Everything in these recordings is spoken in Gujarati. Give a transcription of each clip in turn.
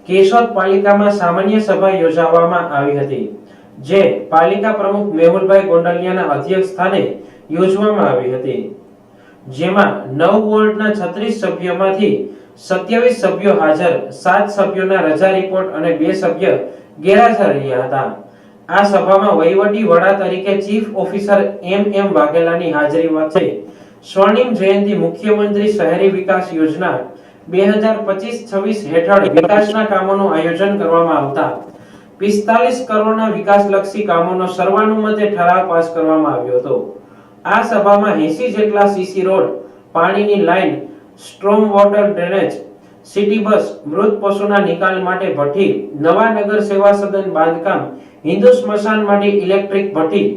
કેશોદ પાલિકામાં સામાન્ય સભા યોજવામાં આવી હતી, જે પાલિકા પ્રમુખ મેહુલભાઈ ગોંડલિયાના અધ્યક્ષસ્થાને યોજવામાં આવી હતી, જેમાં 9 વોર્ડના 36 સભ્યોમાંથી 27 સભ્યો હાજર, 7 સભ્યોના રજા રિપોર્ટ અને 2 સભ્ય ગેરહાજર રહ્યા હતા। આ સભામાં વહીવટી વડા તરીકે ચીફ ઓફિસર એમ વાઘેલાની હાજરી વચ્ચે સ્વર્ણિમ જયંતિ મુખ્યમંત્રી શહેરી વિકાસ યોજના 2025-26 હેઠળ વિકાસના કામોનું આયોજન કરવામાં આવતા 45 કરોડના વિકાસલક્ષી કામોનો સર્વાનુમતે ઠરાવ પાસ કરવામાં આવ્યો હતો। આ સભામાં 80 જેટલા સીસી રોડ, પાણીની line, storm water drainage, city bus, મૃત પશુના નિકાલ માટે ભઠ્ઠી, નવા નગર સેવા સદન બાંધકામ, હિન્દુ સ્મશાન માટે ઇલેક્ટ્રિક ભઠ્ઠી,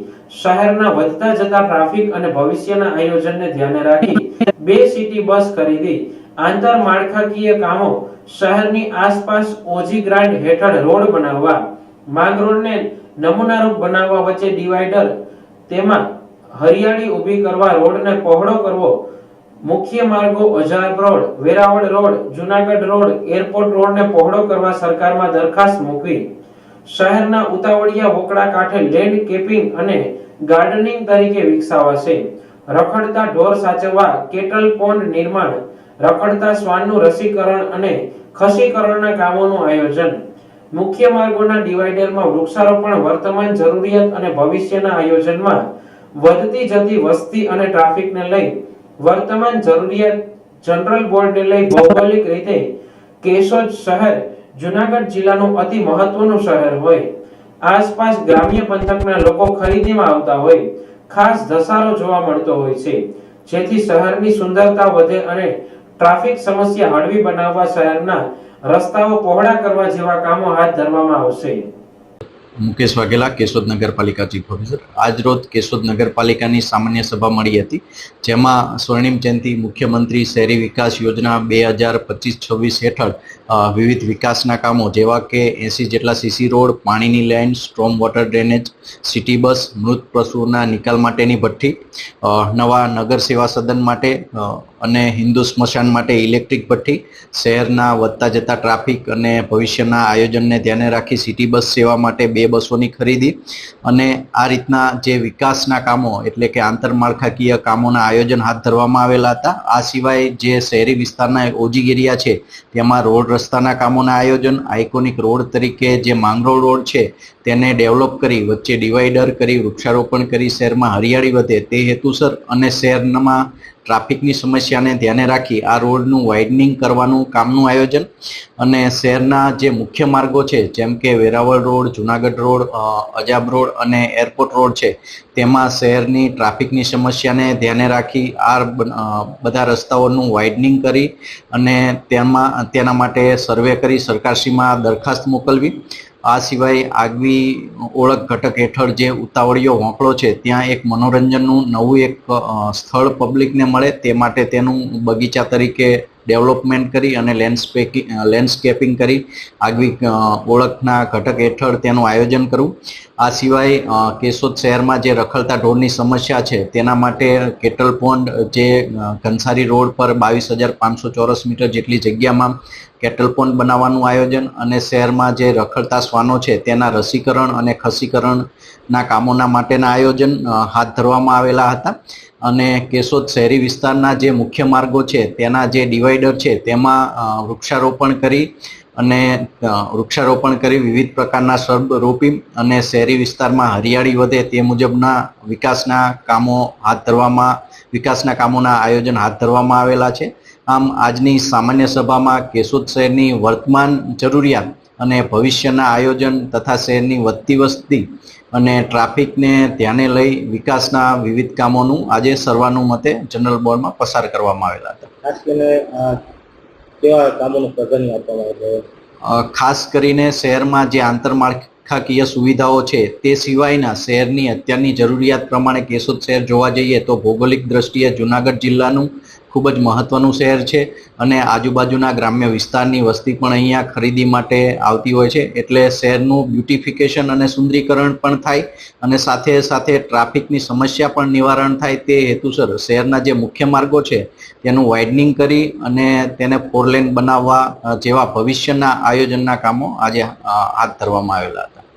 શહેરના વધતા જતા ટ્રાફિક અને ભવિષ્યના આયોજનને ધ્યાને રાખી 2 સિટી બસ ખરીદી, આંતર માળખાકીય કામો, શહેરની આસપાસ ઓજી ગ્રાન્ટ હેઠળ રોડ બનાવવા, માંગ રોડને નમૂનારૂપ બનાવવા વચ્ચે ડિવાઈડર, તેમાં હરિયાળી ઊભી કરવા, રોડને પહોળો કરવો, મુખ્ય માર્ગો અજાયબ road, Veraval road, Junagadh road, airport રોડને પહોળો કરવા સરકારમાં દરખાસ્ત મૂકવી, શહેરના ઉતાવળિયા વોકડા કાંઠે લેન્ડસ્કેપિંગ અને ગાર્ડનિંગ તરીકે વિકસાવાશે, રખડતા ઢોર સાચવવા કેટલ પોન્ડ નિર્માણ, રખડતા શ્વાનનું રસીકરણ અને ખસીકરણના કામોનું આયોજન, મુખ્ય માર્ગોના ડિવાઈડરમાં વૃક્ષારોપણ, વર્તમાન જરૂરિયાત અને ભવિષ્યના આયોજનમાં વધતી જતી વસ્તી અને ટ્રાફિકને લઈ વર્તમાન જરૂરિયાત, જનરલ બોર્ડને લઈ ભૌગોલિક રીતે કેશોદ શહેર જૂનાગઢ જિલ્લાનું અતિ મહત્વનું શહેર હોય, આસપાસ ગ્રામ્ય પંથકના લોકો ખરીદીમાં આવતા હોય, ખાસ ધસારો જોવા મળતો હોય છે, જેથી શહેરની સુંદરતા વધે અને ટ્રાફિક સમસ્યા હળવી બનાવવા શહેરના રસ્તાઓ પહોળા કરવા જેવા કામો હાથ ધરવામાં આવશે। મુકેશ વાઘેલા, કેશોદ નગરપાલિકા ચીફ ઓફિસર। આજ રોજ કેશોદ નગરપાલિકાની સામાન્ય સભા મળી હતી, જેમાં સ્વર્ણિમ જયંતિ મુખ્યમંત્રી શહેરી વિકાસ યોજના 2025-26 હેઠળ વિવિધ વિકાસના કામો જેવા કે 80 જેટલા સીસી રોડ, પાણીની line, storm water drainage, city bus, મૃત પશુના નિકાલ માટેની ભઠ્ઠી, નવા નગર સેવા સદન માટે અને હિન્દુ સ્મશાન માટે ઇલેક્ટ્રિક ભઠ્ઠી, શહેરના વધતા જતા ટ્રાફિક અને ભવિષ્યના આયોજનને ધ્યાને રાખી સિટી બસ સેવા માટે 2 બસોની ખરીદી અને આ રીતના જે વિકાસના કામો એટલે કે આંતરમાળખાકીય કામોના આયોજન હાથ ધરવામાં આવેલા હતા। આ સિવાય જે શહેરી વિસ્તારના ઓજી એરિયા છે તેમાં રોડ રસ્તાના કામોના આયોજન, આઇકોનિક રોડ તરીકે જે માંગરોળ રોડ છે તેને ડેવલપ કરી વચ્ચે ડિવાઈડર કરી વૃક્ષારોપણ કરી શહેરમાં હરિયાળી વધે તે હેતુસર અને શહેરમાં ટ્રાફિકની સમસ્યાને ધ્યાને રાખી આ રોડનું વાઇડનિંગ કરવાનું કામનું આયોજન અને શહેરના જે મુખ્ય માર્ગો છે જેમ કે Veraval road, Junagadh road, Ajab road અને એરપોર્ટ રોડ છે તેમાં શહેરની ટ્રાફિકની સમસ્યાને ધ્યાને રાખી આ બધા રસ્તાઓનું વાઇડનિંગ કરી અને તેના માટે સર્વે કરી સરકારશ્રીમાં દરખાસ્ત મોકલવી। આ સિવાય આગવી ઓળખ ઘટક હેઠળ જે ઉતાવળિયો હોંકળો છે ત્યાં એક મનોરંજનનું નવું એક સ્થળ પબ્લિકને મળે તે માટે તેનું બગીચા તરીકે ડેવલપમેન્ટ કરી અને લેન્ડસ્કેપિંગ કરી આગવી ઓળખના ઘટક હેઠળ તેનું આયોજન કરવું। આ સિવાય કેશોદ શહેરમાં જે રખડતા ઢોરની સમસ્યા છે તેના માટે કેટલ પોન્ડ જે ઘનસારી રોડ પર 22,500 ચોરસ મીટર જેટલી જગ્યામાં કેટલ પોન્ડ બનાવવાનું આયોજન અને શહેરમાં જે રખડતા શ્વાનો છે તેના રસીકરણ અને ખસીકરણના કામોના માટેના આયોજન હાથ ધરવામાં આવેલા હતા અને કેશોદ શહેરી વિસ્તારના જે મુખ્ય માર્ગો છે તેના જે ડિવાઈડર છે તેમાં વૃક્ષારોપણ કરી વિવિધ પ્રકારના સર્બ રોપી અને શહેરી વિસ્તારમાં હરિયાળી વધે તે મુજબના વિકાસના કામોના આયોજન હાથ ધરવામાં આવેલા છે। આમ આજની સામાન્ય સભામાં કેશોદ શહેરની વર્તમાન જરૂરિયાત અને ભવિષ્યના આયોજન તથા શહેરની વધતી વસ્તી અને ટ્રાફિકને ધ્યાને લઈ વિકાસના વિવિધ કામોનું આજે સર્વાનુમતે જનરલ બોર્ડમાં પસાર કરવામાં આવેલા હતા। ખાસ કરીને કેવા કામોનું પ્રાધાન્ય આપવામાં આવ્યું? ખાસ કરીને શહેરમાં જે આંતરમાળખાકીય સુવિધાઓ છે તે સિવાયના શહેરની અત્યારની જરૂરિયાત પ્રમાણે કેશોદ શહેર જોવા જઈએ તો ભૌગોલિક દ્રષ્ટિએ જૂનાગઢ જિલ્લાનું ખૂબ જ મહત્વનું શહેર છે અને આજુબાજુના ગ્રામ્ય વિસ્તારની વસ્તી પણ અહીંયા ખરીદી માટે આવતી હોય છે, એટલે શહેરનું બ્યુટિફિકેશન અને સુંદરીકરણ પણ થાય અને સાથે સાથે ટ્રાફિકની સમસ્યા પણ નિવારણ થાય તે હેતુસર શહેરના જે મુખ્ય માર્ગો છે તેનું વાઇડનિંગ કરી અને તેને 4 લેન બનાવવા જેવા ભવિષ્યના આયોજનના કામો આજે હાથ ધરવામાં આવેલા હતા.